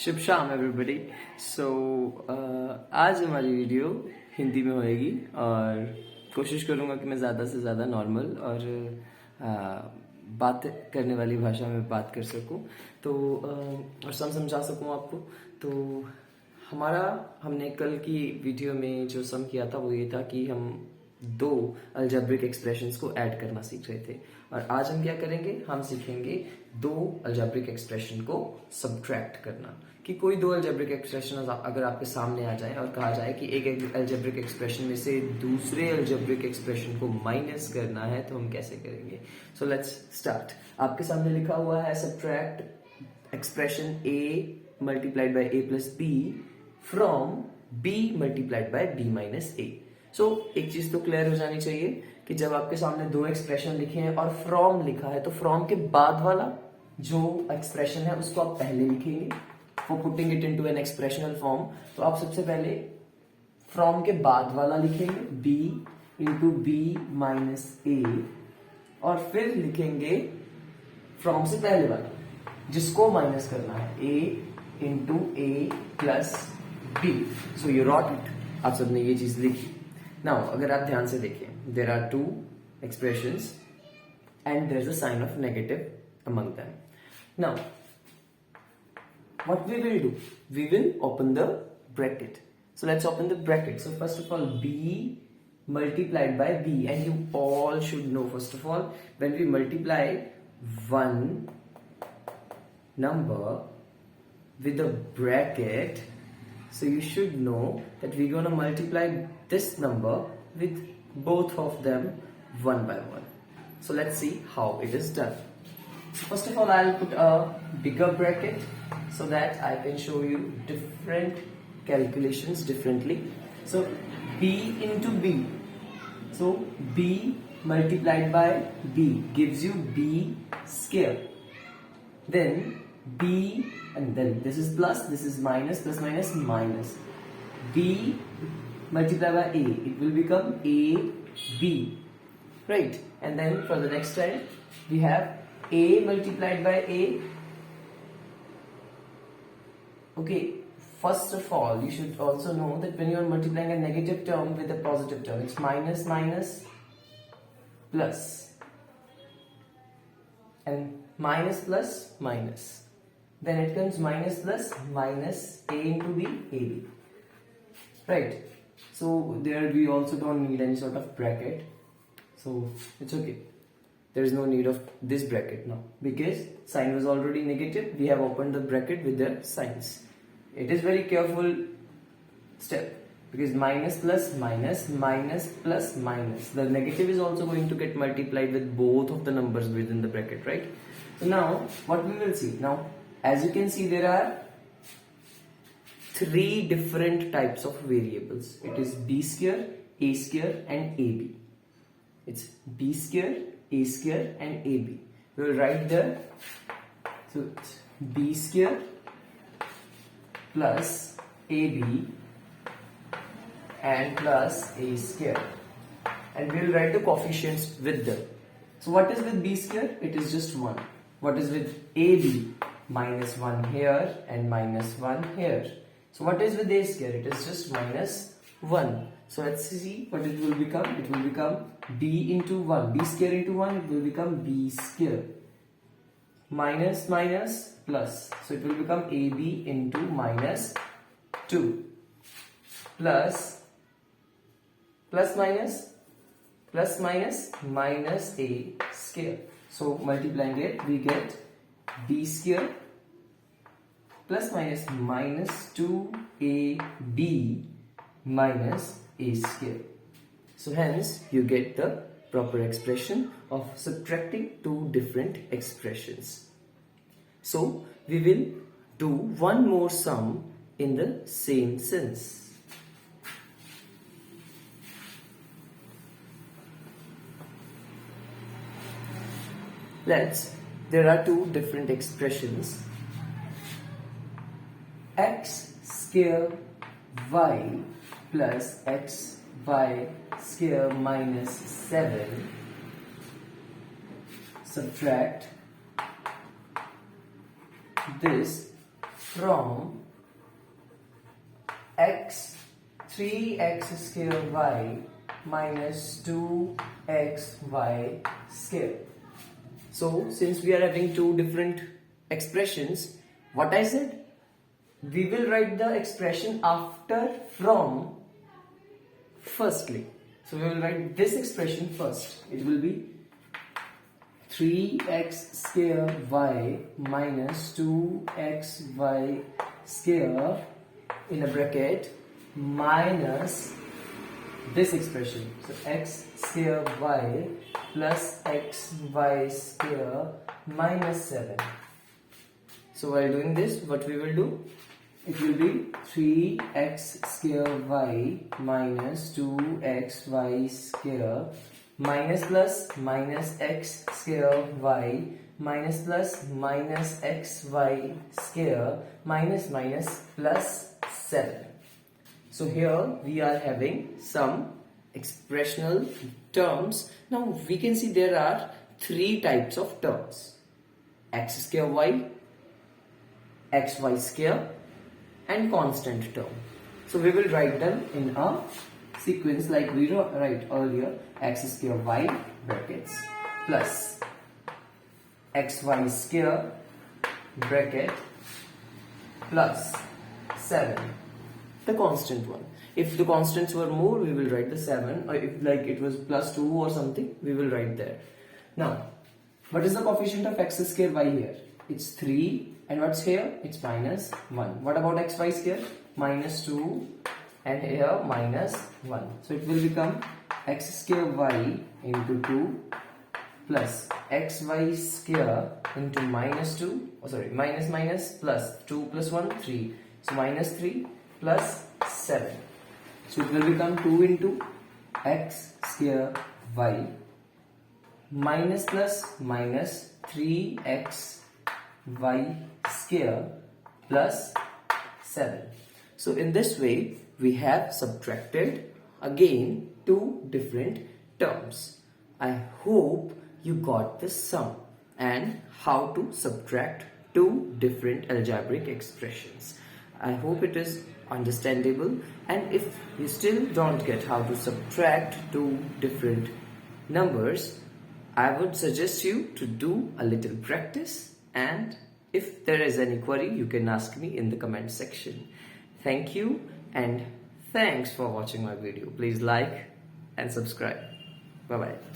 शुभ शाम एवरीबॉडी। सो आज हमारी वीडियो हिंदी में होएगी और कोशिश करूँगा कि मैं ज़्यादा से ज़्यादा नॉर्मल और बात करने वाली भाषा में बात कर सकूँ तो और समझा सकूँ आपको। तो हमने कल की वीडियो में जो सम किया था वो ये था कि हम दो अलजेब्रिक एक्सप्रेशंस को ऐड करना सीख रहे थे और आज हम क्या करेंगे, हम सीखेंगे दो अलजेब्रिक एक्सप्रेशन को सब्ट्रैक्ट करना। कि कोई दो अलजेब्रिक एक्सप्रेशन अगर आपके सामने आ जाए और कहा जाए कि एक अलजेब्रिक एक्सप्रेशन में से दूसरे अलजेब्रिक एक्सप्रेशन को माइनस करना है तो हम कैसे करेंगे। So let's start. आपके सामने लिखा हुआ है subtract expression a multiplied by a plus b from b multiplied by b minus a। सो एक चीज तो क्लियर हो जानी चाहिए कि जब आपके सामने दो एक्सप्रेशन लिखे हैं और फ्रॉम लिखा है तो फ्रॉम के बाद वाला जो एक्सप्रेशन है उसको आप पहले लिखेंगे for putting it into an expressional form. तो आप सबसे पहले फ्रॉम के बाद वाला लिखेंगे b इंटू बी माइनस ए और फिर लिखेंगे फ्रॉम से पहले वाला जिसको माइनस करना है a into a plus B. So you wrote it, आप सबने ये चीज लिखी। नाउ अगर आप ध्यान से देखें, there are two expressions and there is a sign of negative among them. Now what we will do, we will open the bracket. So let's open the bracket. So first of all b multiplied by b, and you all should know first of all when we multiply one number with a bracket, so you should know that we're going to multiply this number with both of them one by one. So let's see how it is done. First of all, I'll put a bigger bracket so that I can show you different calculations differently. So b into b. So b multiplied by b gives you b square. Then b, and then this is plus, this is minus, plus minus minus. b multiplied by a, it will become a b, right? And then for the next time we have a multiplied by a. Okay, first of all you should also know that when you are multiplying a negative term with a positive term, it's minus minus plus, and minus plus minus, then it comes minus plus minus a into b, ab, right? So there we also don't need any sort of bracket, so it's okay. There is no need of this bracket now because sign was already negative. We have opened the bracket with the signs. It is very careful step because minus plus minus, minus plus minus, the negative is also going to get multiplied with both of the numbers within the bracket, right? So now what we will see, now as you can see there are three different types of variables. It is b square, a square and ab. It's b square, a square and ab. We will write there. So it's b square plus ab and plus a square, and we will write the coefficients with them. So what is with b square? It is just 1. What is with ab? Minus 1 here and minus 1 here. So what is with a square? It is just minus 1. So let's see what it will become. It will become b into 1. b square into 1, it will become b square. Minus minus plus. So it will become ab into minus 2. Plus plus minus plus minus minus a square. So multiplying it, we get b square plus minus minus 2ab minus a square. So hence you get the proper expression of subtracting two different expressions. So we will do one more sum in the same sense. There are two different expressions. X square y plus xy square minus 7 subtract this from x 3x square y minus 2xy square. So since we are having two different expressions, what I said, we will write the expression after from firstly. So we will write this expression first. It will be 3x square y minus 2xy square in a bracket minus this expression. So x square y plus xy square minus 7. So while doing this, what we will do? It will be 3x square y minus 2xy square minus plus minus x square y minus plus minus xy square minus minus plus 7. So here we are having some expressional terms. Now we can see there are three types of terms: x square y, xy square, and constant term. So we will write them in a sequence like we write earlier: x square y brackets plus xy square bracket plus 7, the constant one. If the constants were more, we will write the 7, or if like it was plus 2 or something, we will write there. Now, what is the coefficient of x square y here? It's 3, and what's here? It's minus 1. What about xy square? Minus 2, and here minus 1. So it will become x square y into 2 plus xy square into minus 2, minus minus plus 2 plus 1, 3. So minus 3 plus 7. So it will become 2 into x square y minus plus minus 3x y square plus 7. So in this way we have subtracted again two different terms. I hope you got the sum and how to subtract two different algebraic expressions. I hope it is understandable, and if you still don't get how to subtract two different numbers, I would suggest you to do a little practice, and if there is any query you can ask me in the comment section. Thank you and thanks for watching my video. Please like and subscribe. Bye bye.